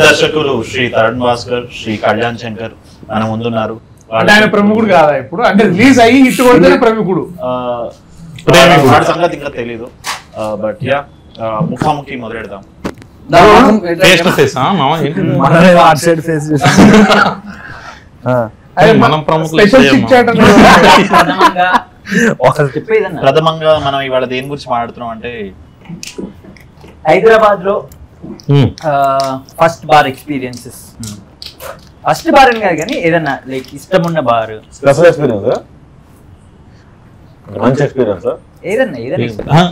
దర్శకులు శ్రీ తరుణ్ భాస్కర్, శ్రీ కళ్యాణ్ శంకర్ మన ముందున్నారు. ఆయన ప్రముఖుడు కాదా ఇప్పుడు, అంటే రిలీజ్ అయ్యి హిట్ కొడితేనే ప్రముఖుడు. వాడి సంగతి ఇంకా తెలీదు. బట్ యా, ముఖాముఖి మొదలెడదాం. ప్రథమంగా మనం ఇవాళ దేని గురించి మాట్లాడుతున్నాం అంటే హైదరాబాద్ లో first bar experiences. First bar అని కాదు కానీ ఏదన్నా లైక్ ఇష్టం ఉన్న బార్, స్పెషల్ ఎక్స్పీరియన్స్, మంచి ఎక్స్పీరియన్స్ ఏదన్నా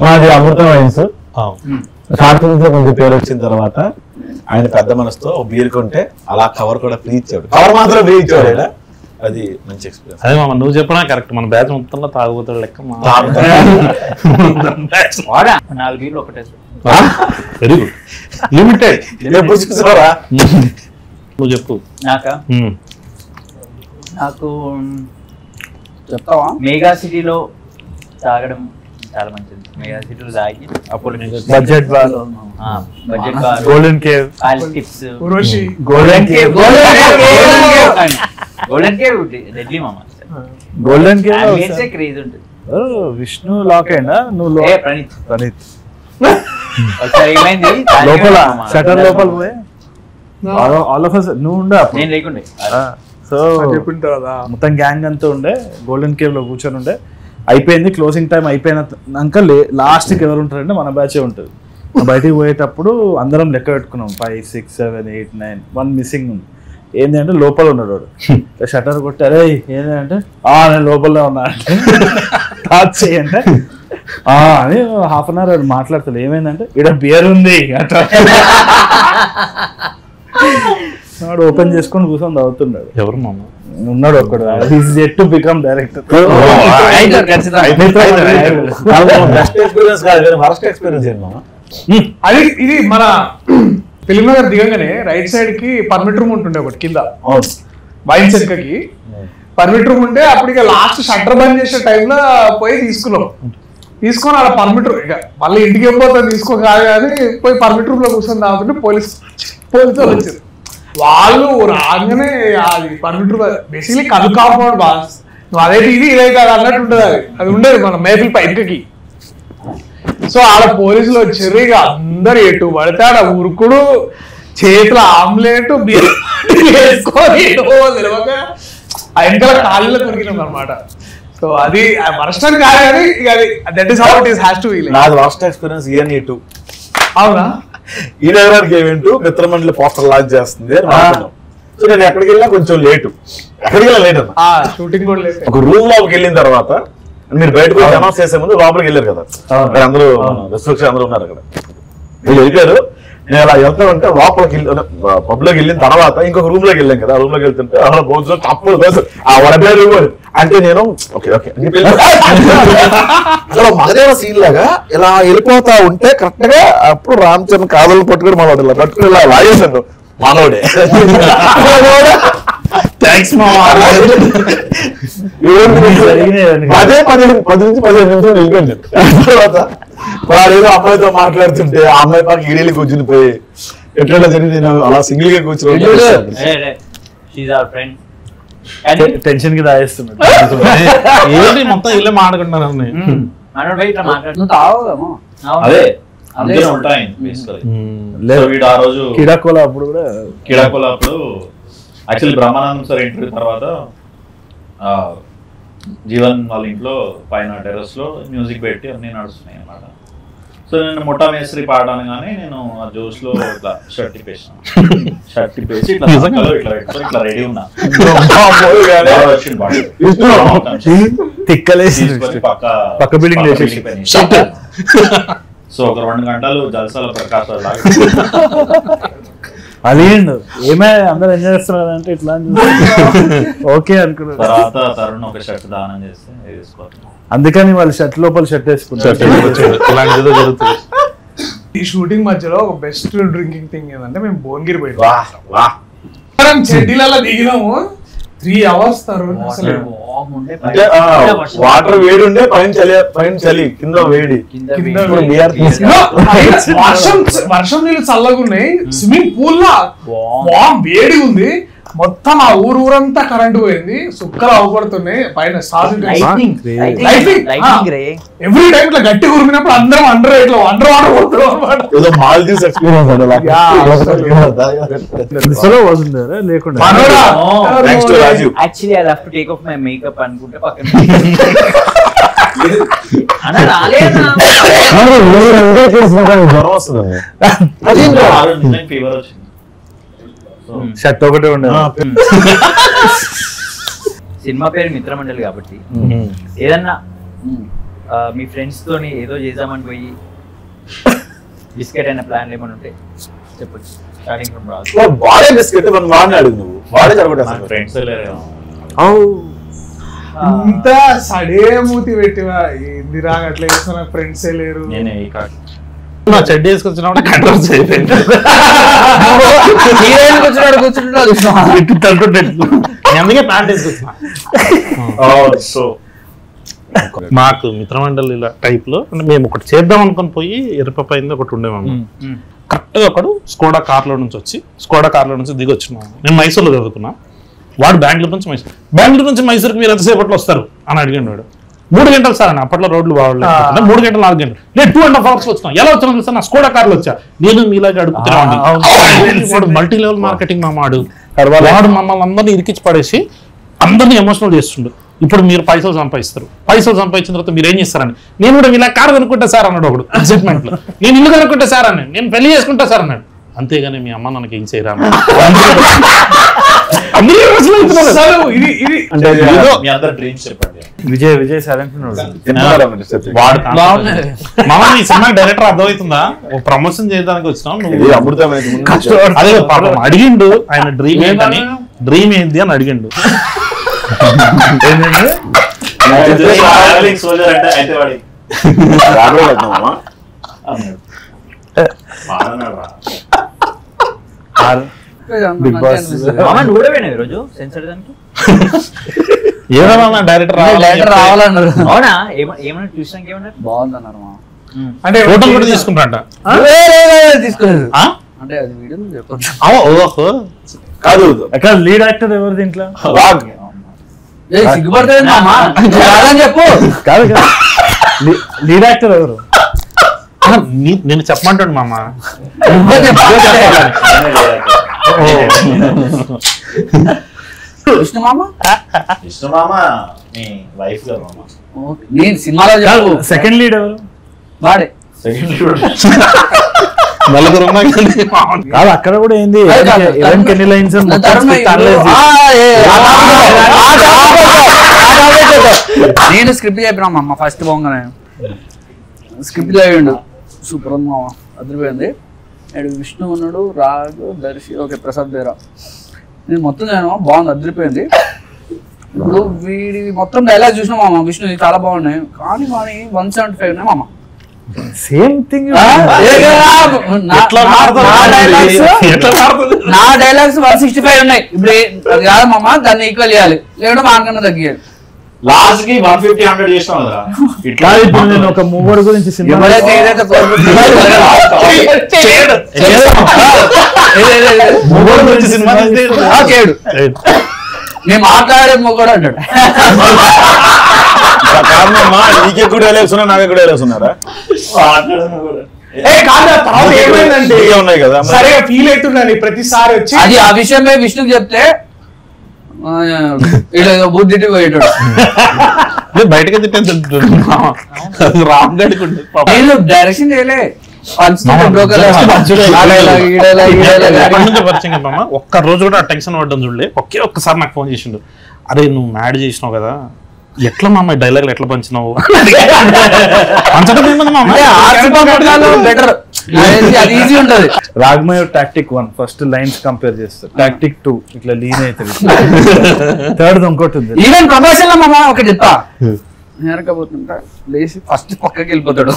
మాది అమృతమైన సార్. కార్టూన్స్ లో కొంచెం పేరు వచ్చిన తర్వాత ఆయన పెద్ద మనసుతో బీర్ కొంటే అలా కవర్ కూడా ఫ్రీ ఇచ్చాడు. కవర్ మాత్రం ఫ్రీ ఇచ్చాడు. అది మంచి ఎక్స్పీరియన్స్. అదే మామ నువ్వు చెప్పినా కరెక్ట్. మన బ్యాచ్ మొత్తంలో తాగుతాడు లెక్క. 4 బీర్లు ఒకటే. Very good. లిమిటెడ్. నువ్వు చెప్పు. నాకు చెప్తావా? మెగా సిటీలో తాగడం చాలా మంచిది. మెగా సిటీలో తాగి అప్పుడు budget bar, golden cave, tips, golden cave, golden cave readily మామ. గోల్డెన్ కేవ్ క్రేజ్ ఉంటుంది. విష్ణు లాక్ అయినా నువ్వు ప్రణీత్ లోపల షటర్ లోపల పోయి ఆల్ ఆఫ్ us నువ్వు ఉండే అప్పుడు నేను లేకుండే. సో మొత్తం గ్యాంగ్ అంతా ఉండే గోల్డెన్ కేవ్ లో కూర్చొని ఉండే. అయిపోయింది క్లోజింగ్ టైం అయిపోయినాక లాస్ట్కి ఎవరు ఉంటారంటే మన బ్యాచే ఉంటుంది. బయటికి పోయేటప్పుడు అందరం లెక్క పెట్టుకున్నాం 5, 6, 7, 8, 9, 1 మిస్సింగ్ ఉంది. ఏంటి అంటే లోపల ఉన్నాడు వాడు. షటర్ కొట్టి అరే ఏంటంటే నేను లోపలనే ఉన్నా అంటే టాచ్ చేయంటే అని హాఫ్ అన్ అవర్ మాట్లాడతాడు. ఏమైందంటే ఇక్కడ బియర్ ఉంది అట్లా వాడు ఓపెన్ చేసుకొని కూర్చొని తాగుతున్నాడు. ఎవరు మామ ఉన్నాడు ఒక్కడు. yet to become director. అది ఇది మన ఫిల్మ్ నగర్ దిగంగానే రైట్ సైడ్ కి పర్మిట్ రూమ్ ఉంటుండే ఒకటి కింద వైన్ సెన్కకి పర్మిట్ రూమ్ ఉంటే అప్పుడు ఇక లాస్ట్ షట్టర్ బంద్ చేసే టైంలో పోయి తీసుకొని అలా పర్మిట్ రూమ్ ఇక మళ్ళీ ఇంటికి వెళ్ళిపోతాను తీసుకో కాదు కానీ పోయి పర్మిట్ రూమ్ లో కూర్చొని తాగుతుంటే పోలీసులు వచ్చారు. వాళ్ళు రాగానే అది పర్మిట్ రూమ్ బేసిక్లీ కలు కాంపౌండ్ బాస్ నువ్వు అదైతే ఇదే కాదు అన్నట్టు ఉంటుంది. అది ఉండేది మన మేఫిల్ పైకి. సో ఆడ పోలీసులు వచ్చారు. ఇక అందరు ఎటు పడితే ఆడ ఉరుకుడు, చేతుల ఆమ్లెట్ వేసుకొని వెనకాల కాళ్ళలో కొరికినాం అనమాట. సో అది వర్స్ట్ అని కాదు కానీ that is how it is has to be. నాది వర్స్ట్ ఎక్స్పీరియన్స్ ENE2. అవునా? ఈ నగరానికి ఈవెంట్ మిత్రమండలి పోస్టర్ లాంచ్ చేస్తుంది. సో నేను ఎక్కడికి వెళ్ళినా కొంచెం లేటు. ఎక్కడికి వెళ్ళా లేట్ అన్న షూటింగ్ కూడా లేట్. ఒక రూమ్ లోకి వెళ్ళిన తర్వాత మీరు బయటకు అనౌన్స్ చేసే ముందు లోపలికి వెళ్ళారు కదా, అందరూ రెస్ట్రిక్షన్ అందరూ ఉన్నారు అక్కడ. మీరు వెళ్ళారు. నేను అలా వెళ్తా ఉంటే లోపలికి పబ్ లోకి వెళ్ళిన తర్వాత ఇంకొక రూమ్ లోకి వెళ్ళాం కదా. ఆ రూమ్ లోకి వెళ్తుంటే భోజనం తప్పుడు వడబేరు అంటే నేను ఓకే అసలు మగదేవ సీన్ లాగా ఇలా వెళ్ళిపోతా ఉంటే కరెక్ట్ గా అప్పుడు రామచంద్ర కాదలు పట్టుకుని మనోడు ఇలా పట్టుకుని ఇలా లాగేసాను మనోడే. అదే 10 నుంచి 15 నిమిషాలు వెళ్ళిపోయింది. తర్వాత వాడు ఏదో అమ్మాయితో మాట్లాడుతుంటే ఆ అమ్మాయి పక్క ఈడేళ్ళు కూర్చుని పోయి ఎట్లా జరిగింది అలా సింగిల్ గా కూర్చుని టెన్షన్ కి దాయేస్తున్నాడు. ఏంటి మొత్తం ఇల్లే మాట్లాడుకుంటున్నారు. అదే ఉంటాయి. ఆ రోజు కిడాకోలా అప్పుడు కూడా యాక్చువల్లీ బ్రహ్మానందం సార్ ఇంటర్వ్యూ తర్వాత జీవన్ వాళ్ళ ఇంట్లో పైన టెర్రస్ లో మ్యూజిక్ పెట్టి అన్ని నడుస్తున్నాయి అన్నమాట. సో నేను మొట్టా మేస్త్రి పాడగానే నేను ఆ జోష్ లో ఇట్లా షర్ట్ తిప్పేసి ఇట్లా ఇట్లా రెడీ ఉన్నా. పక్క బిల్డింగ్ సో ఒక 2 గంటలు జల్సాల ప్రకాశ్ అది ఏమే అందరు ఎంజాయ్ చేస్తున్నారు అంటే ఇట్లా ఓకే అనుకున్నారు. తర్వాత తరుణ్ ఒక షర్ట్ దానం చేస్తే వేసుకోవాలి. అందుకని వాళ్ళు షర్ట్ లోపల షర్ట్ వేసుకుంటారు. ఈ షూటింగ్ మధ్యలో ఒక బెస్ట్ డ్రింకింగ్ థింగ్ ఏంటంటే మేము భువనగిరి పోయినాం. చెడ్డీలలో దిగినాము 3 hours తరుణ్ అసలు ఉండే అంటే వాటర్ వేడి ఉండే పైన చలి కింద వేడి. వర్షం నీళ్ళు చల్లగా ఉన్నాయి, స్విమ్మింగ్ పూల్ లా వేడి ఉంది, మొత్తం ఆ ఊరంతా కరెంట్ పోయింది, సుక్కలు అవపడుతున్నాయి పైన. ఎవ్రీ టైం ఇట్లా గట్టి ఉరిమినప్పుడు అందరం అండర్ వాటర్ పోతున్నాం అనమాట. మాల్దీవ్స్ ఎక్స్పీరియన్స్ లేకుండా actually I have to take off my makeup అనుకుంటే పక్కన జ్వరం వస్తుంది. ఫీవర్ వచ్చింది. షర్ట్ ఒకటే ఉండే. సినిమా పేరు మిత్రమండలి కాబట్టి ఏదన్నా మీ ఫ్రెండ్స్ తోని ఏదో చేద్దామని పోయి బిస్కెట్ అయిన ప్లాన్ ఏమైనా ఉంటే చెప్పొచ్చు. స్టార్టింగ్ ఫ్రమ్ రాజు. వాడే బిస్కెట్ మనం వాడిని అడుగు, నువ్వు వాడే జరగదు. ఫ్రెండ్స్ ఇంత సడే మూతి పెట్టివా ఏంది రా అట్లా వేసిన నాకు ఫ్రెండ్సే లేరు. నేనే నా చెడ్డ వేసుకొచ్చినప్పుడు కంట్రోల్ అయిపోయింది. అందుకే ప్యాంట్ వేసుకొచ్చిన. సో మాకు మిత్రమండలి ఇలా టైప్ లో అంటే మేము ఒకటి చేద్దాం అనుకుని పోయి ఎరుపైంది ఒకటి ఉండేవాము. కరెక్ట్ గా ఒకడు స్కోడా కార్లో నుంచి దిగి వచ్చినాము. నేను మైసూర్లో చదువుకున్నా, వాడు బెంగళూరు నుంచి మైసూర్కి మీరు ఎంతసేపట్లో వస్తారు అని అడిగాడు. వాడు 3 గంటలు సార్ అని, అప్పట్లో రోడ్లు బాగోలేదు, 3 గంటలు 4 గంటలు, నేను 2.5 hours వచ్చినా. ఎలా వచ్చినా సార్, నా స్కోడా కార్లో వచ్చా. నేను మీలాగా అడుగుతున్నాను. మల్టీ లెవెల్ మార్కెటింగ్ మామాడు, వాడు మమ్మల్ని అందరినీ ఇరికిచ్చి పడేసి అందరినీ ఎమోషనల్ చేస్తుండు. ఇప్పుడు మీరు పైసలు సంపాదించిన తర్వాత మీరు ఏం చేస్తారని, నేను కూడా ఇలా కారు కొనుక్కుంటా సార్ అన్నాడు ఒకడు ఎగ్జైట్మెంట్ లో. నేను ఇల్లు కొనుక్కుంటా సార్ అన్నాడు, నేను పెళ్లి చేసుకుంటా సార్ అన్నాడు. అంతేగాని మీ అమ్మ నాకు ఏం చేయరా విజయ్ సైలెంట్ సినిమా డైరెక్టర్ అర్థమవుతుందా? ప్రమోషన్ చేయడానికి వచ్చినాం. అదే పాపం అడిగిండు ఆయన డ్రీమ్ ఏంటని, డ్రీమ్ ఏంటి అని అడిగిండు. బిగ్ బాస్ ఏమన్నా డైరెక్టర్ రావాలన్నారు. అవునా? ఏమన్నా చూసాక ఏమన్నా బాగుందన్నారు అంటే ఫోటోలు కూడా తీసుకుంటారంట. తీసుకోలేదు అంటే అది వీడియో చెప్పొచ్చు కాదు. అక్కడ లీడ్ యాక్టర్ ఎవరు దీంట్లో? సిగ్గుపడుతుంది చెప్పు. కాదు లీడ్ యాక్టర్ ఎవరు? నేను చెప్పమంటాడు మామ. విష్ణు మామ మీ వైఫ్ గారు మామ. నేను సినిమాలో చెప్పు. సెకండ్ లీడ్ ఎవరు? వాడే. నలుగురు కాదు అక్కడ కూడా ఏంది ఎన్ని లైన్స్ నేను స్క్రిప్ట్ చెప్పినా అమ్మ ఫస్ట్ పోగానే స్క్రిప్ట్ చదివిండు సూపర్ ఉంది మామ అదిరిపోయింది. విష్ణు ఉన్నాడు, రాజు, దర్శి, ఓకే ప్రసాద్ బేరా, నేను మొత్తం చదివినా బాగుంది అదిరిపోయింది. ఇప్పుడు వీడి మొత్తం డైలాగ్ చూసినా మామ విష్ణు చాలా బాగున్నాయి, కానీ 175 ఉన్నాయి మామ. Same thing. నా డైలాగ్స్ 165 ఉన్నాయి. ఇప్పుడు అది కాదు మామ, దాన్ని ఈక్వల్ చేయాలి, లేదంటే మార్కన్నా తగ్గియాలి. లాస్ట్ కి 150-100 చేసినాం కదా. ఇట్లా ఇప్పుడు నేను ఒక మూవర్ గురించి నేను మాట్లాడే మొగడు అంటాడు. నీకే కూడా వేలేస్తున్నా, నాకే కూడా వేలేస్తున్నారా? ఏమైందంటే ఉన్నాయి కదా సరిగా ఫీల్ అవుతున్నాను ప్రతిసారి వచ్చి. అది ఆ విషయమే విష్ణుకి చెప్తే ఏదో బుద్ధి పోయేటాడు. బయటకి డైరెక్షన్ చేయలే. ఒక్క రోజు కూడా టెన్షన్ పడ్డం చూడలే. ఒక్కసారి నాకు ఫోన్ చేసిండు, అరే నువ్వు మ్యాడ్ చేసినావు కదా, ఎట్లా మామ డైలాగ్ ఎట్లా పంచినావు? రాగమయ టాక్టిక్ 1 ఫస్ట్ లైన్స్ కంపేర్ చేస్తారు, టాక్టిక్ 2 ఇట్లా లీన్ అవుతుంది, థర్డ్ ఇంకోటి ఉంది. ఈవెన్ ప్రమోషన్ లో మామ ఒకటి చెప్తా, నేరకపోతుంటా లేచి ఫస్ట్ పక్కకి వెళ్ళిపోతాడు,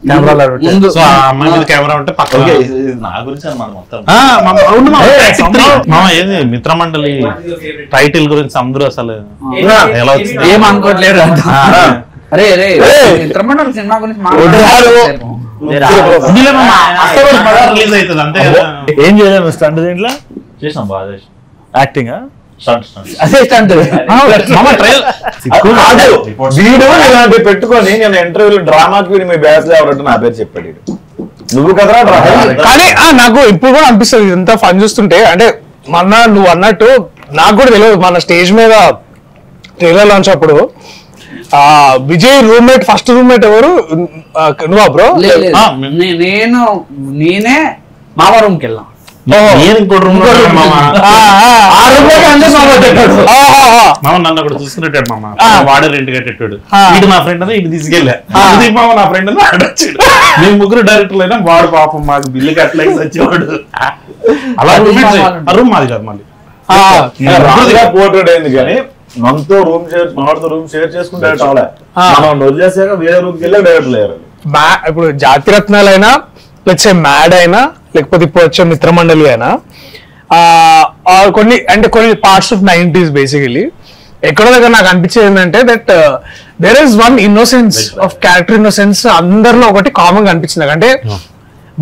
కెమెరాలో ముందు సో ఆ అమ్మాయి మీద కెమెరా ఉంటే పక్కన నా గురించి అనమాట మొత్తం. ఏది మిత్రమండలి టైటిల్ గురించి అందరూ అసలు ఎలా వచ్చింది ఏమనుకోవట్లేదు అరే అరే మిత్రమండలి సినిమా గురించి రిలీజ్ అవుతుంది అంతే కదా. ఏం చేయలేము స్టంట్ దీంట్లో చేసాం బాగా చేసాం. యాక్టింగ్ అదే స్టంట్ వీడు ఇలాంటి పెట్టుకొని నేను ఇంటర్వ్యూలో డ్రామాకి వీడు మీ బ్యాచ్ ఎవరంటే నా పేరు చెప్పాడు వీడు. నువ్వు కదరా డ్రామా కానీ నాకు ఇప్పుడు కూడా అనిపిస్తుంది ఇదంతా ఫన్ చూస్తుంటే. అంటే మొన్న నువ్వు అన్నట్టు నాకు కూడా తెలియదు, మన స్టేజ్ మీద ట్రైలర్ లాంచ్ అప్పుడు విజయ్ రూమ్మేట్ ఫస్ట్ రూమ్మేట్ ఎవరు నువ్వా బ్రో? నేనే మామ రూమ్ కి వెళ్ళాం. నేను ఇంకోటి రూమ్ నన్ను అక్కడ చూసుకునేటాడు మామ. వాడే రెంట్ కట్టేటాడు. వీడు నా ఫ్రెండ్ అని ఇటు తీసుకెళ్ళా. మామ నా ఫ్రెండ్ అని ఆడొచ్చాడు. మేము ముగ్గురు డైరెక్టర్లు అయినా వాడు పాపం మాకు బిల్లు కట్టలేసి వచ్చేవాడు. అలా రూమ్ మాది కాదు మళ్ళీ పోర్ట్రేట్ అయింది కానీ మనతో మనతో రూమ్ షేర్ చేసుకుంటే మనం వదిలేసాక వేరే రూమ్కి వెళ్ళి డైరెక్టర్ లేరు. ఇప్పుడు జాతిరత్నాలైనా లేకపోతే మ్యాడ్ అయినా లేకపోతే ఇప్పుడు వచ్చే మిత్రమండలి అయినా కొన్ని పార్ట్స్ ఆఫ్ 90s బేసికలీ ఎక్కడో దగ్గర నాకు అనిపించేది ఏంటంటే that there is one innocence of character innocence అందరిలో ఒకటి కామన్ గా అనిపించింది. అంటే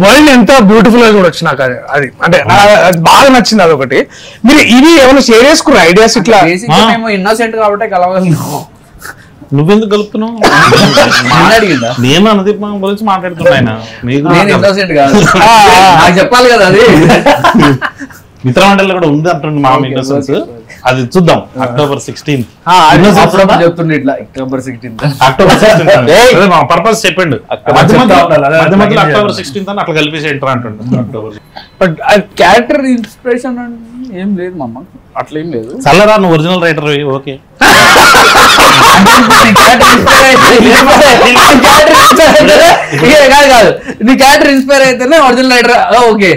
వరల్డ్ ఎంత బ్యూటిఫుల్ గా చూడొచ్చు నాకు అది. అంటే అది బాగా నచ్చింది అదొకటి. మీరు ఇవి ఏమైనా షేర్ చేసుకున్న ఐడియాస్ ఇట్లా? మేము ఇన్నోసెంట్ కాబట్టి కలవగలను. నువ్వెందుకు కలుపుతున్నావు? నేను అనుదీప్ గురించి మాట్లాడుతున్నా. చెప్పాలి కదా అది. మిత్రమండలిలో కూడా ఉంది అంటుంది మా ఇన్నోసెన్స్. అది చూద్దాం అక్టోబర్ 16th చెప్తుండే ఇట్లా అక్టోబర్ 16th పర్పస్ చెప్పండి. అక్టోబర్ 16th అని అట్లా కలిపేసి ఎంటర్ అంటుండే. బట్ క్యారెక్టర్ ఇన్స్పిరేషన్ ఏం లేదు మమ్మ, అట్లా ఏం లేదు. చల్లరా నువ్వు ఒరిజినల్ రైటర్ ఓకే. కాదు నీ క్యారెక్టర్ ఇన్స్పైర్ అయితేనే ఒరిజినల్ రైటర్ ఓకే.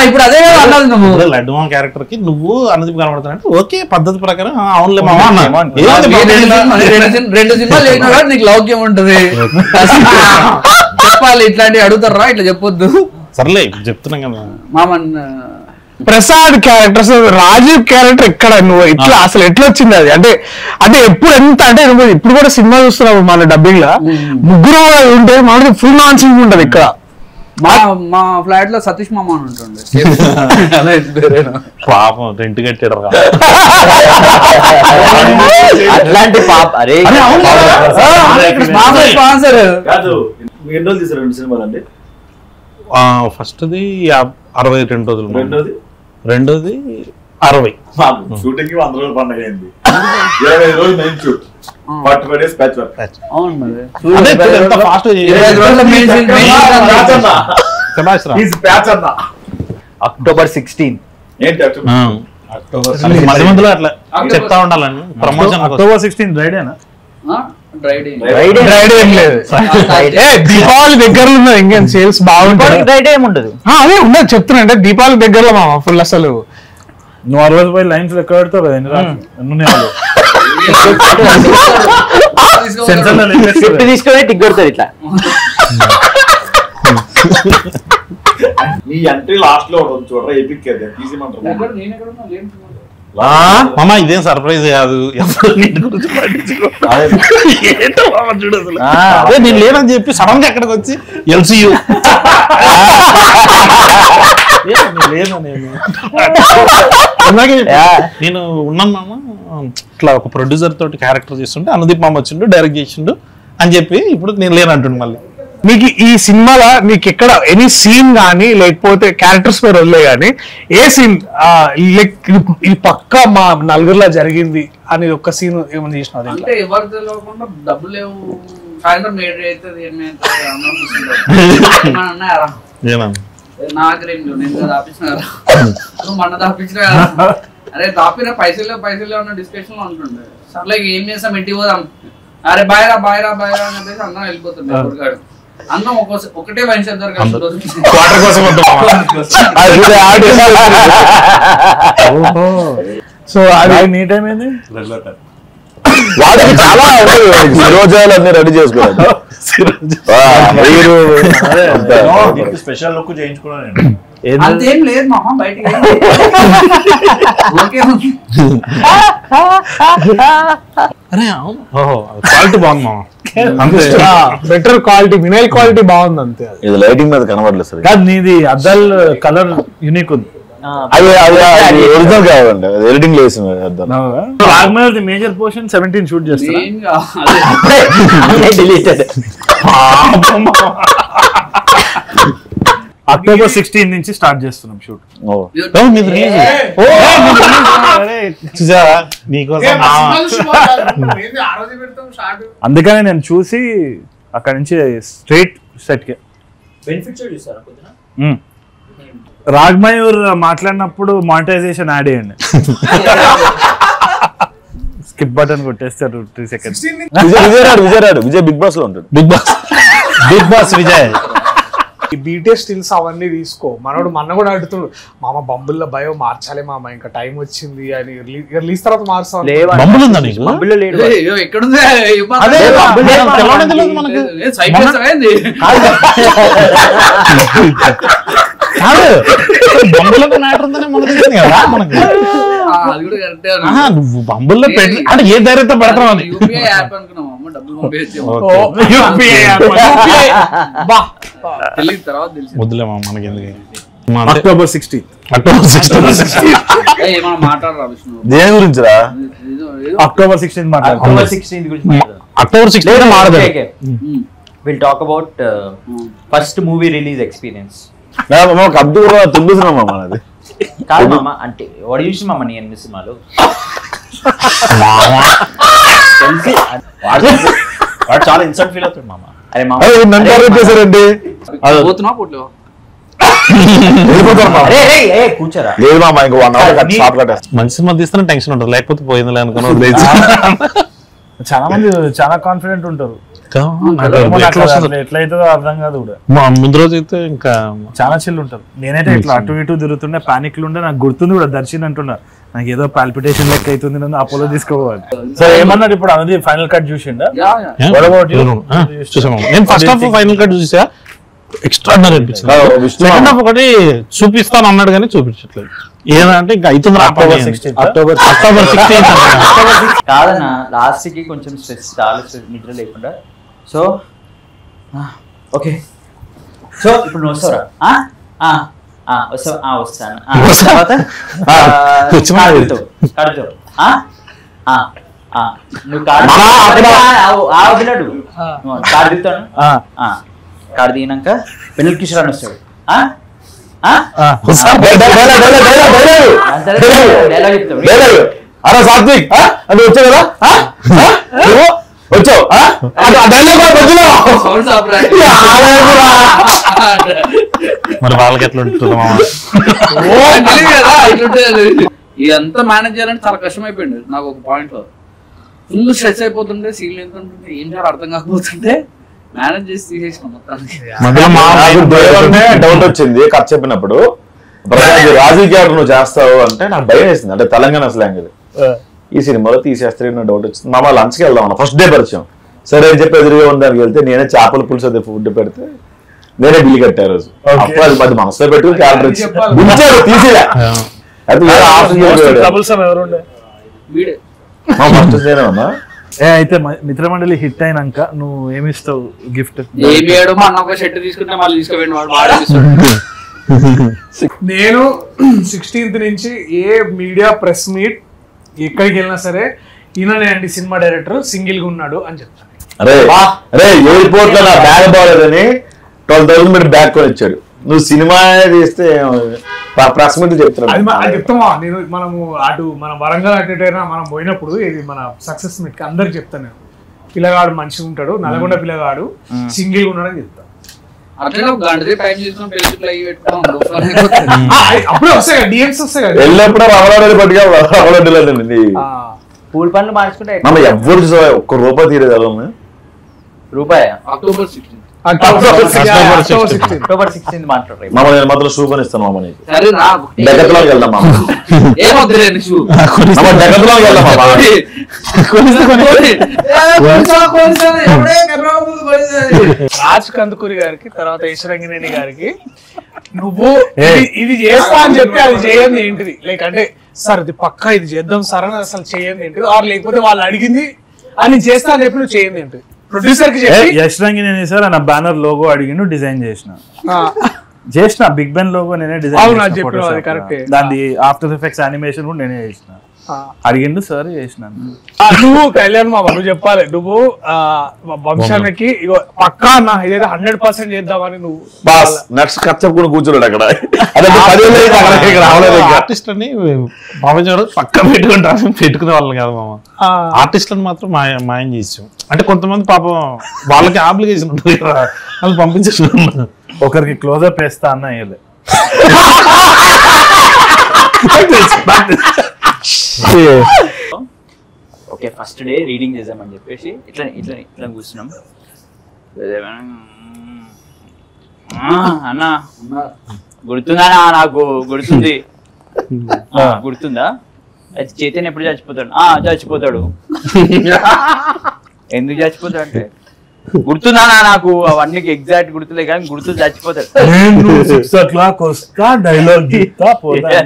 ఇప్పుడు అదే అన్నది నువ్వు లడ్డు మామ క్యారెక్టర్ కి నువ్వు అనుదీప్ కనబడుతున్నట్టు ఓకే పద్ధతి ప్రకారం అవునులే మామ. 2 సినిమాలు చేసినా కూడా నీకు లౌక్యం ఉంటది. చెప్పాలి ఇట్లాంటివి అడుగుతారా, ఇట్లా చెప్పొద్దు. సర్లే చెప్తున్నాం కదా మామన్. ప్రసాద్ క్యారెక్టర్, రాజీవ్ క్యారెక్టర్ ఎక్కడ నువ్వు ఇట్లా అసలు ఎట్లా వచ్చింది అది? అంటే ఎప్పుడు ఎంత అంటే నువ్వు ఇప్పుడు కూడా సినిమా చూస్తున్నావు మన డబ్బింగ్ లా ముగ్గురు ఉంటే మనకి ఫుల్ నాన్ సింగ్ ఉంటది ఇక్కడ. మా ఫ్లాట్ లో సతీష్ మామ అని ఉంటుండే. పాపం రెంట్ కట్టాడు అట్లాంటి పాప. అరే స్పాన్సర్ కాదు. ఎన్ని రోజులు తీసారు 2 సినిమాలు అండి? ఫస్ట్ది 62 రోజులు, రెండోది 60. షూటింగ్ 100 రోజులు పండుగ అయింది. 25 రోజులు main shoot, 45 days patch work. October 16 ఏంటి మధ్య మధ్యలో అట్లా చెప్తా ఉండాలని ప్రమోషన్. అక్టోబర్ 16 రైడేనా? దీపావళి దగ్గరలో ఉన్నది ఇంకేం సేల్స్ బాగుంటుంది. అదే ఉన్నది చెప్తున్నా. అంటే దీపావళి దగ్గరలో మామ ఫుల్ అసలు నువ్వు 60 రూపాయలు లైన్స్ లెక్క పెడతావు కదా. తీసుకునే టిక్ కొడతారు ఇట్లా. నీ ఎంట్రీ లాస్ట్ లో చూడరా ఎపిక్ తీసిమంటారు. మామ ఇదేం సర్ప్రైజ్ కాదు. చూడు అదే నేను లేనని చెప్పి సడన్ గా ఎక్కడికి వచ్చి ఎల్సియు నేను ఉన్నాను మామ. ఇట్లా ఒక ప్రొడ్యూసర్ తోటి క్యారెక్టర్ చేస్తుంటే అనుదీప్ మామ వచ్చిండు డైరెక్ట్ చేసిండు అని చెప్పి ఇప్పుడు నేను లేనంటుండు. మళ్ళీ మీకు ఈ సినిమాలో మీకు ఎక్కడ ఎనీ సీన్ కానీ లేకపోతే క్యారెక్టర్స్ పేరు వదిలే కానీ ఏ సీన్ ఇది పక్కా మా నలుగురిలో జరిగింది అని ఒక సీన్ ఏమైనా చేసిన? అంటే ఎవరు తెలియకుండా డబ్బులు లేవు, సాయంత్రం లేట్ అవుతుంది నాగరేం నేను దాపించిన కదా, నువ్వు మొన్న దాపించిన కదా. అరే దాపిన పైసలు ఉన్న డిస్కషన్ లో ఉంటుండే. సర్లే ఏం చేస్తాం ఇంటికి పోదాం, అరే బాయ్రా బాయ్రా బాయ్రా అని చెప్పేసి అందరం వెళ్ళిపోతుండే. ఎవరికాడు అన్నం ఒకటే వైన్ షాప్ దగ్గర సో అది నీ టైం ఏంది? వాడికి చాలా రోజాలు అన్ని రెడీ చేసుకోవాలి. స్పెషల్ లుక్ చేయించుకున్నాను. అంతేం లేదు మామ, బయటికి ఓకే. అరే ఓహో క్వాలిటీ బాగుంది మామ. అంతే బెటర్ క్వాలిటీ, వినైల్ క్వాలిటీ బాగుంది అంతే. ఇది లైటింగ్ మీద కనబడలేదు సార్. కాదు నీది అద్దాలు కలర్ యూనిక్ ఉంది. అది ఒరిజినల్ కావాలండి, అది ఎడిటింగ్ లో వేసిన అద్దం. రాగమల్ మేజర్ పోర్షన్ 17 షూట్ చేస్తారా? అక్టోబర్ 16 నుంచి స్టార్ట్ చేస్తున్నాం షూట్. అందుకనే నేను చూసి అక్కడ నుంచి స్ట్రైట్ సెట్ కి రాగ్మయూర్ మాట్లాడినప్పుడు మానిటైజేషన్ యాడ్ చేయండి. స్కిప్ బటన్ కొట్టేస్తారు 3 seconds. విజయ్ బిగ్ బాస్ లో ఉంటాడు. Bigg Boss Vijay. ఈ బీటీఎస్ స్టిల్స్ అవన్నీ తీసుకో. మనోడు మొన్న కూడా అడుగుతున్నాడు, మామ బంబుల్లో భయం మార్చాలి మామ, ఇంకా టైం వచ్చింది అని. రిలీజ్ తర్వాత మార్చాలి. బంబులు ఉందా నీకు? బంబుల్లో లేడు. ఎక్కడుంది బంబులకు మ్యాటర్ ఉందనే మనకు తెలియదు కదా మనకి. అది కూడా కరెక్టే. నువ్వు బంబుల్లో పెట్టి అంటే ఏ ధైర్యంతో పెడతావు అని. యూపీఐ యాప్ అనుకున్నాం, డబ్బులు పంపించే తర్వాత తెలిసి వద్దులేమా మనకి ఎందుకు. అక్టోబర్ 16 ఏమన్నా మాట్లాడరా విష్ణు? దేని గురించి రా? అక్టోబర్ 16 మాట్లాడుతున్నాం. అక్టోబర్ 16 గురించి మాట్లాడదాం. అక్టోబర్ 16 మాడదాం. Will talk about first movie release experience. అబ్దుల్ తుండుతున్నాం మనది కాదు మామ, అంటే వాడు చూసి మామ నీ ఎన్ని సినిమాలు వాడు చాలా ఇన్సల్ట్ ఫీల్ అవుతాడు మామ. అరే మామ చేశారండి. పోతున్నా పోట్లో కూర్చోరా. లేదు మామ, ఇంకో 1 hour షాప్ కట్టేస్తాం. మంచి సినిమా తీస్తేనే టెన్షన్ ఉంటుంది, లేకపోతే పోయిందిలే అనుకున్నా. చాలా మంది చాలా కాన్ఫిడెంట్ ఉంటారు. ఎట్లయితుందో అర్థం కాదు కూడా. ముందు రోజు అయితే ఇంకా చాలా చిల్లు ఉంటారు. నేనైతే ఇట్లా అటు ఇటు తిరుగుతుండే, పానిక్లు ఉండే. నాకు గుర్తుంది కూడా, దర్శన్ అంటున్నా నాకు ఏదో పాల్పిటేషన్ లెక్క అవుతుంది, నన్ను అపోలో తీసుకోవాలి. సో ఏమన్నాడు ఇప్పుడు? అది ఫైనల్ కట్ చూసిండా? చూసాము. నేను ఫస్ట్ హాఫ్ ఫైనల్ కట్ చూసా, ఎక్స్ట్రాడినరీ అనిపించింది. సెకండ్ హాఫ్ ఒకటి చూపిస్తాను అన్నాడు కానీ చూపించట్లేదు. ఏదంటే ఇంకా అవుతుంది. అక్టోబర్ 16 కాదన్నా, లాస్ట్ కి కొంచెం స్ట్రెస్, చాలా స్ట్రెస్, నిద్ర లేకుండా. సో ఓకే, సో ఇప్పుడు నువ్వు వస్తారా? వస్తాను. తర్వాత నువ్వు కార్ దిగుతాను. కార్ దిగినాక పెళ్ళి కిషోర్ అని వస్తాడు. డైలాగ్ చెప్తాడు. అరే సాత్విక్ అది వచ్చావు కదా, వచ్చావు మరి వాళ్ళకి ఎట్లా ఉంటుంది మామ? ఇదంతా మేనేజ్ చేయాలంటే చాలా కష్టం అయిపోయింది నాకు. ఒక పాయింట్ లో ఫుల్ స్ట్రెస్ అయిపోతుంటే, సీన్ ఎంత ఉంటుంటే, ఏం చేయాలి అర్థం కాకపోతుంటే మేనేజ్ చేసి తీసేసిన మొత్తానికి. డౌట్ వచ్చింది కథ చెప్పినప్పుడు, రాజీ క్యారెక్టర్ నువ్వు చేస్తావు అంటే నాకు భయం వేసింది. అంటే తెలంగాణ స్లాంగ్ ఇది. ఈ సినిమాలో తీసేస్తే డౌట్ వచ్చింది. మామ లంచ్కి వెళ్దాం అన్న, ఫస్ట్ డే పరిచయం. సరే అని చెప్పి ఎదురుగా ఉండడానికి వెళ్తే నేనే చేపల పులుసు అదే ఫుడ్ పెడితే నేనే బిల్లు కట్టా రోజు. అప్పుడు అది మధ్య మనసులో పెట్టుకుని క్యారెక్టర్ తీసేదా అయితే మిత్రమండలి హిట్ అయినాక నువ్వు ఏమిస్తావు గిఫ్ట్? ఏమి ఒక షర్ట్ తీసుకుంటే మళ్ళీ తీసుకుపోయింది వాడు. నేను 16th నుంచి ఏ మీడియా ప్రెస్ మీట్ ఎక్కడికి వెళ్ళినా సరే, ఈయననే అండి సినిమా డైరెక్టర్, సింగిల్ గా ఉన్నాడు అని చెప్తాను. అరే ఎయిర్పోర్ట్ లో నా బ్యాగ్ బాగాలేదని 12,000 మీరు బ్యాగ్ కొని ఇచ్చాడు. నువ్వు సినిమా తీస్తే ప్రెస్ మీట్ చెప్తున్నావు. అది చెప్తామా నేను? మనము అటు మన వరంగల్ అటైనా మనం పోయినప్పుడు, ఇది మన సక్సెస్ మీట్ కి అందరికి చెప్తాను నేను, పిల్లగాడు మంచిగా ఉంటాడు, నల్గొండ పిల్లగాడు సింగిల్ గా ఉన్నాడు అని చెప్తాను. అప్పుడే వస్తాయి డిఎమ్స్ వస్తాయి కదా, వెళ్ళినప్పుడు రవలాడేది పట్టుగా రవలాడలేదండి. పూల్ పనులు మార్చుకుంటే ఎవరు ఒక్క రూపాయి తీరేది ఎలా రూపాయి. October 16 October 16. అక్టోబర్ 16 మాట్లాడరు. మామ నేను మాత్రం షూ కొనిస్తాను మామ నీకు. సరే రా డెకత్లాన్కి వెళ్దాం మామ. ఏమొద్దులే షూ మామ డెకత్లాన్కి వెళ్దాం మామ. రాజ్ కందుకూరి గారికి తర్వాత ఈశ్వరంగినేని గారికి నువ్వు ఇది చేస్తా అని చెప్పి అది చేయండి ఏంటిది లైక్ అంటే సార్ ఇది పక్కా ఇది చేద్దాం సార్ అని అసలు చేయండి ఏంటిది ఆర్ లేకపోతే వాళ్ళు అడిగింది అని చేస్తా అని చెప్పి నువ్వు చేయండి ఏంటిది ప్రొడ్యూసర్ కి చెప్పి యష్ రంగినేని సార్ నా బ్యానర్ లోగో అడిగిండు డిజైన్ చేసిన బిగ్ బెన్ లోగో నేనే అవును, అది చెప్పినావు, అది కరెక్టే. దాని ఆఫ్టర్ ఎఫెక్ట్స్ యానిమేషన్ కూడా నేనే చేసిన అడిగిండు సార్ చేసినాను. నువ్వు కళ్యాణ్ మామ నువ్వు చెప్పాలి నువ్వు వంశానికి ఇగో పక్కా అన్న ఇదైతే 100% చేద్దామని నువ్వు బాస్ నెక్స్ట్ కచ్చప్పుడు కూర్చున్నాడు అక్కడ. అదే ఆర్టిస్ట్ అని మామూలు పక్క పెట్టుకునే వాళ్ళని కాదు మామ. ఆర్టిస్ట్లను మాత్రం మాయం చేసాం. అంటే కొంతమంది పాపం వాళ్ళకి ఆబ్లిగేషన్ ఉంటుంది కదా, వాళ్ళు పంపించేసిన ఒకరికి క్లోజప్ వేస్తా అన్న వేయలే. ఓకే ఫస్ట్ డే రీడింగ్ చేద్దామని చెప్పేసి ఇట్లా ఇట్లా ఇట్లా కూర్చున్నాం. అన్న గుర్తుందా నాకు గుర్తుంది. గుర్తుందా అయితే చైతన్య ఎప్పుడు చచ్చిపోతాడు? చచ్చిపోతాడు. ఎందుకు చచ్చిపోతాడు అంటే గుర్తుందా నాకు అవన్నీ ఎగ్జాక్ట్ గుర్తులే కానీ గుర్తు చచ్చిపోతాడు. నేను 6 o'clock వస్తా డైలాగ్ గీతా పోతా.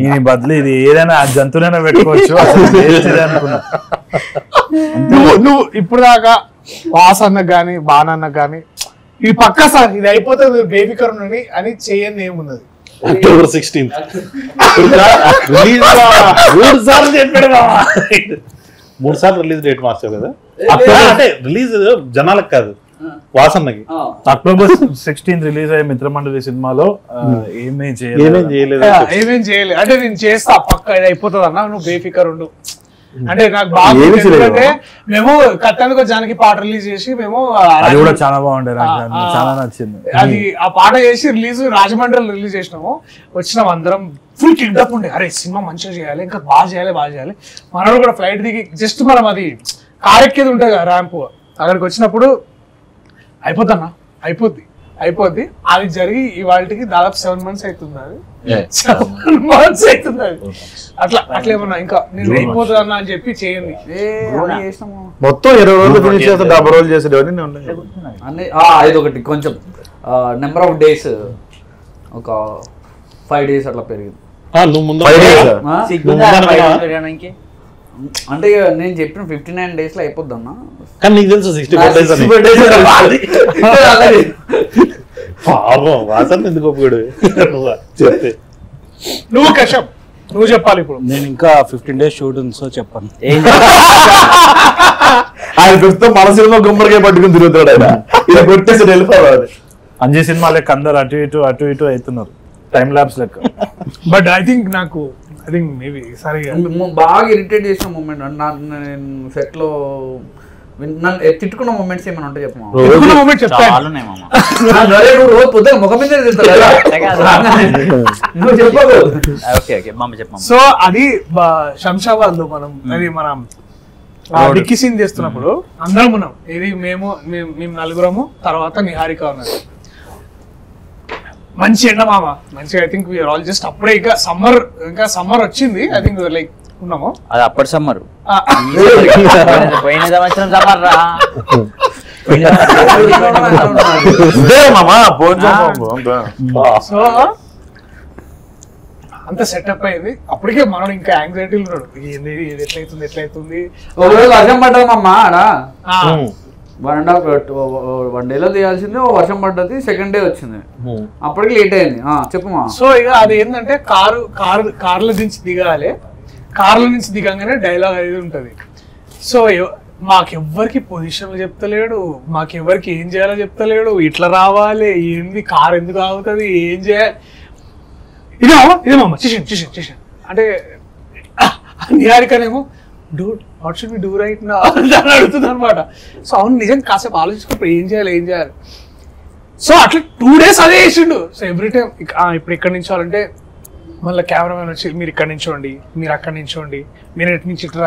ఈ బదులు ఇది ఏదైనా జంతువులైనా పెట్టుకోవచ్చు అనుకున్నా. నువ్వు ఇప్పుడు దాకా వాస్ అన్నకు గానీ బాణన్నకు గానీ ఇది పక్కా సార్ ఇది అయిపోతుంది బేబీ కరుణని అని చేయండి ఏమున్నది. October 16th రిలీజ్ 3 సార్లు చెప్పాడు మామ. 3 సార్లు రిలీజ్ డేట్ మార్చావు కదా. అంటే రిలీజ్ జనాలకు కాదు వాసన్నకి. October 16 రిలీజ్ అయ్యే మిత్రమండలి సినిమాలో ఏమేం చేయలేదు. అంటే నేను చేస్తా పక్కా ఇది అయిపోతుంది అన్న నువ్వు బేఫికర్ ఉండు అంటే నాకు బాగా ఎందుకంటే మేము కట్టానికి జానకి పాట రిలీజ్ చేసి మేము అది కూడా చాలా బాగుండే చాలా నచ్చింది. అది ఆ పాట చేసి రిలీజ్ రాజమండ్రిలో రిలీజ్ చేసినాము. వచ్చినాం అందరం ఫుల్ కిడ్నాప్ ఉండే అరే సినిమా మంచిగా చేయాలి ఇంకా బాగా చేయాలి. మనోడు కూడా ఫ్లైట్ దిగి జస్ట్ మనం అది కారెక్కేది ఉంటుంది కదా ర్యాంప్ అక్కడికి వచ్చినప్పుడు అయిపోద్ది అది జరిగి ఇవాళకి దాదాపు 7 months అవుతుంది. అది 7 months అవుతుంది. అది అట్లా ఏమన్నా ఇంకా నేను అయిపోతుంది అన్న అని చెప్పి చేయండి. మొత్తం 20 రోజులు ఫినిష్ చేస్తే 70 రోజులు చేసేది ఇది ఒకటి కొంచెం నెంబర్ ఆఫ్ డేస్ ఒక 5 days అట్లా పెరిగింది. నువ్వు ముందు అంటే నేను చెప్పిన 59 days లో అయిపోద్ది అన్న. కానీ నీకు తెలుసు 64 days అని. పాపం వాసన ఎందుకు ఒప్పుకోడు చెప్తే. నువ్వు కషం నువ్వు చెప్పాలి ఇప్పుడు. నేను ఇంకా 15 days షూట్ ఉంది సో చెప్పాను. ఆయన ప్రస్తుతం మన సినిమా గుమ్మడికాయ పట్టుకుని తిరుగుతాడు. ఆయన ఇలా కొట్టేసి వెళ్ళిపోవాలి. అంజీ సినిమా లెక్క అందరు అటు ఇటు అవుతున్నారు టైం ల్యాబ్స్ లెక్క. బట్ ఐ థింక్ మేబీ సరిగా బాగా ఇరిటేట్ చేసిన మూమెంట్ నేను సెట్ లో నన్ను తిట్టుకున్న మూమెంట్స్ ఏమైనా ఉంటాయి చెప్పమా. ముఖం మీద సో అది శంషాబాద్ లో మనం డిక్కీ సీన్ చేస్తున్నప్పుడు అందరం ఉన్నాం. ఇది మేము నలుగురము తర్వాత నిహారిక ఉన్నది. మంచి ఎండ మామ మంచిగా I think we're all just అప్పుడే ఇంకా సమ్మర్ వచ్చింది. ఐ థింక్ లైక్ ఉన్నాము అది అప్పటి సమ్మర్ పోయిన సంవత్సరం సమ్మర్ రా. సో అంత సెటప్ అయింది. అప్పటికే మనం ఇంకా యాంగ్జైటీలు ఉన్నాడు ఎట్లయితుంది. వర్షం పడ్డదమ్మా ఆడ 1 day లో తీయాల్సింది వర్షం పడ్డది. సెకండ్ డే వచ్చింది అప్పటికి లేట్ అయింది. చెప్పమా. సో ఇక అది ఏంటంటే కార్ల నుంచి దిగాలి. కార్ల నుంచి దిగంగానే డైలాగ్ అనేది ఉంటది. సో మాకెవ్వరికి పొజిషన్లు చెప్తలేడు, మాకెవ్వరికి ఏం చేయాలో చెప్తలేడు. ఇట్లా రావాలి ఏంది కార్ ఎందుకు ఆగుతుంది ఏం చేయాలి ఇదేమమ్మ చేసాను అంటే నిహారికనేమో dude what should we do right now అని అడుగుతుంది అనమాట. సో అవును నిజం కాసేపు ఆలోచించుకున్నప్పుడు ఏం చేయాలి. సో అట్లా 2 days అదే వేసిండు. సో ఎవ్రీ టైం ఇప్పుడు ఇక్కడ నుంచోవాలంటే మళ్ళీ కెమెరామెన్ వచ్చి మీరు ఇక్కడ నించోండి, మీరు అక్కడ నించోండి, మీరు ఇటు నుంచి ఇటు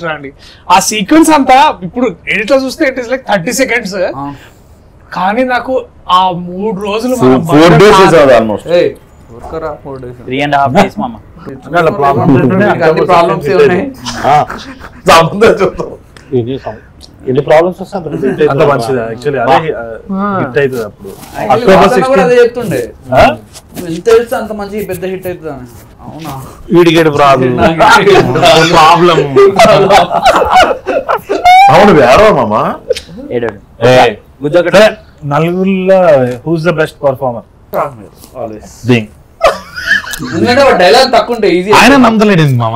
రండి. ఆ సీక్వెన్స్ అంతా ఇప్పుడు ఎడిట్లో చూస్తే ఇట్ ఈస్ లైక్ 30 seconds. కానీ నాకు ఆ 3 రోజులు 4 days చేసేది ఆల్మోస్ట్. 4 days 3.5 days మామ. ప్రాబ్లమ్స్ ఉన్నాయి. ఎన్ని ప్రాబ్లమ్స్ వస్తాయి అంత మంచిది యాక్చువల్లీ అదే హిట్ అవుతుంది అప్పుడు. అక్టోబర్ కూడా అదే చెప్తుండే, ఎంత తెలుసు అంత మంచి పెద్ద హిట్ అవుతుంది అని. అవునా? వీడికేడు ప్రాబ్లం. అవును వేరే మామ. ఏడాడు నలుగురిలో హూస్ ద బెస్ట్ పర్ఫార్మర్? ఎందుకంటే డైలాగ్ తక్కువ ఉంటే ఈజీ. ఆయన నమ్మలేడు మామ,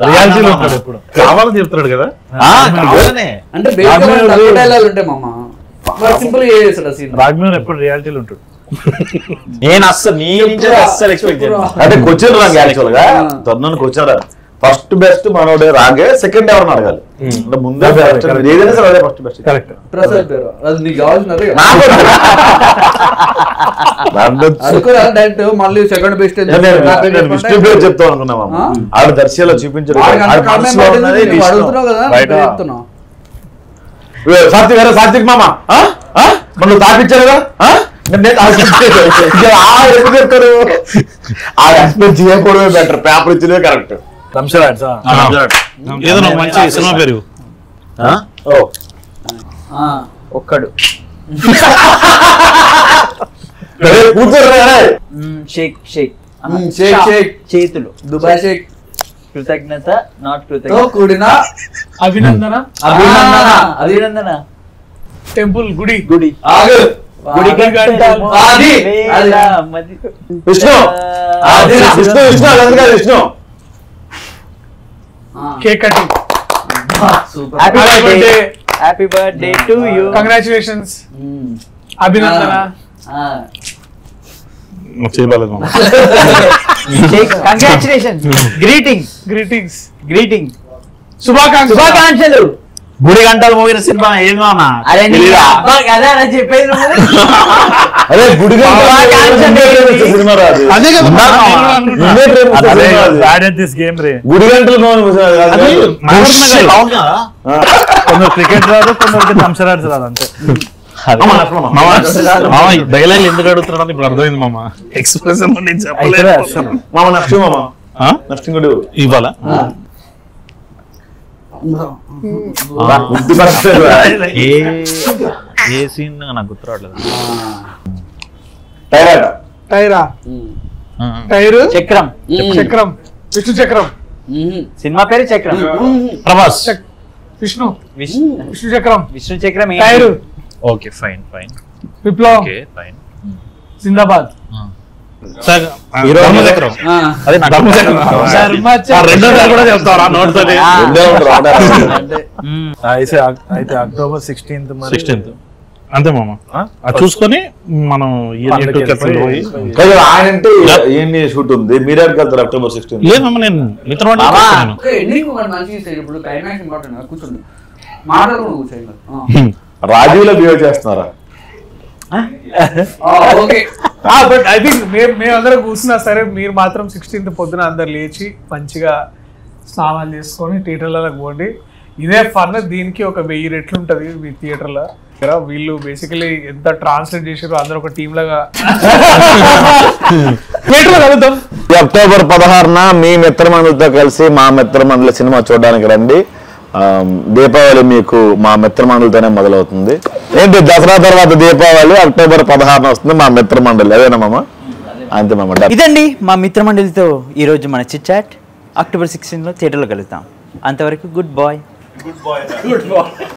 రియాలిటీలో ఉంటాడు ఎప్పుడు కావాలని చెప్తున్నాడు కదా. అంటే తక్కువ డైలాగ్ ఉంటాయి మామ, సింపుల్ గా చేస్తాడు సీన్. రాఘవేంద్ర ఎప్పుడు రియాలిటీలో ఉంటాడు. నేను అస్సలు నీ నుంచి అస్సలు ఎక్స్పెక్ట్ చేయను. అంటే క్వశ్చన్ రాంగ్ యాక్చువల్ గా తొందరని క్వశ్చన్ రాదు. ఫస్ట్ బెస్ట్ మనోడే రాగే, సెకండ్ ఎవరిని అడగాలి. అంటే ముందే ఏదైనా సరే అదే ఫస్ట్ బెస్ట్. కరెక్ట్. ప్రసాద్ పేరు అది నీకు కావాల్సినది డైరెక్ట్ మళ్ళీ సెకండ్ బెస్ట్ విష్ణు పేరు చెప్తాం అనుకున్నామా, ఆవిడ దర్శిలో చూపించారు. అడుగుతున్నావు కదా చెప్తున్నావు. సాత్విక్ మామ మనం తాపించారు కదా, ఎప్పుడు చెప్తారు? ఆ ఎక్స్పెక్ట్ చేయకపోవడమే బెటర్, పేపర్ ఇచ్చినవే కరెక్ట్. ఏదో మంచి సినిమా పేరు ఒక్కడు కూర్చోరు షేక్ షేక్ షేక్ షేక్ చేతులు దుబాయ్ షేక్ కృతజ్ఞత నాట్ కృతజ్ఞత కూడిన అభినందన అభినందన టెంపుల్ గుడి గుడి ఆగు గుడి అది విష్ణు విష్ణు విష్ణు అది కాదు Vishnu. Cake cutting. Happy birthday to you. Congratulations. అభినందన. చేయలేదు మామ. కంగ్రాచులేషన్. Greetings greetings. గ్రీటింగ్ శుభాకాంక్షలు. గుడి గంటలు మోగిన సినిమా ఏం మామా? అదే అదే అలా చెప్పేది అదే గుడి సినిమా రాదు. గుడి గంటలు కొందరు క్రికెట్ రాదు, కొందరికి థమ్సరాడ్స్ రాదు అంతే. డైలాగ్ ఎందుకు అడుగుతున్నాడు ఇప్పుడు అర్థమైంది మామ. ఎక్స్ప్రెషన్ నేను చెప్పలేదు మామ. నెక్స్ట్ మామ నెక్స్ట్ గుడి ఇవ్వాలా? ఏ సీన్ నాకు గుర్తు రావట్లేదు. టైరా టైరు చక్రం చక్రం విష్ణు చక్రం. సినిమా పేరు చక్రం. ప్రభాస్ విష్ణు విష్ణు విష్ణు చక్రం. విష్ణు చక్రం టైరు ఓకే ఫైన్ ఫైన్ విప్లవం. Okay fine. జిందాబాద్. అయితే అక్టోబర్ 16th అంతే మామ. చూసుకొని మనం ఆయన అంటే ఏంటి షూట్ ఉంది, మీరే వెళ్తారు అక్టోబర్ 16. లేదమ్మా నేను మిత్రవాడి ఇప్పుడు క్లైమాక్స్ ఇంపార్టెంట్. కూర్చోండి మాట్లాడుకుంటూ కూర్చోండి. రాజీవ్లో బిహేవ్ చేస్తున్నారా? బట్ ఐ థింక్ మేమందరం కూర్చున్నా సరే, మీరు మాత్రం 16th పొద్దున అందరు లేచి మంచిగా స్నానాలు చేసుకొని థియేటర్లకు పోండి. ఇదే ఫన్. దీనికి ఒక 1000 రెట్లు ఉంటది మీ థియేటర్లో. వీళ్ళు బేసికలీ ఎంత ట్రాన్స్లేట్ చేసారో అందరూ ఒక టీమ్ లాగా థియేటర్లో కలుద్దాం. అక్టోబర్ 16న మీ మిత్రమండలితో కలిసి మా మిత్రమండలి సినిమా చూడడానికి రండి. దీపావళి మీకు మా మిత్రమండలితోనే మొదలవుతుంది. ఏంటి దసరా తర్వాత దీపావళి అక్టోబర్ 16న వస్తుంది మా మిత్రమండలి. అదేనా మామ? అంతే మామ. ఇదండి మా మిత్రమండలితో ఈరోజు మన చిట్ చాట్. అక్టోబర్ 16లో థియేటర్లో కలుద్దాం. అంతవరకు గుడ్ బాయ్.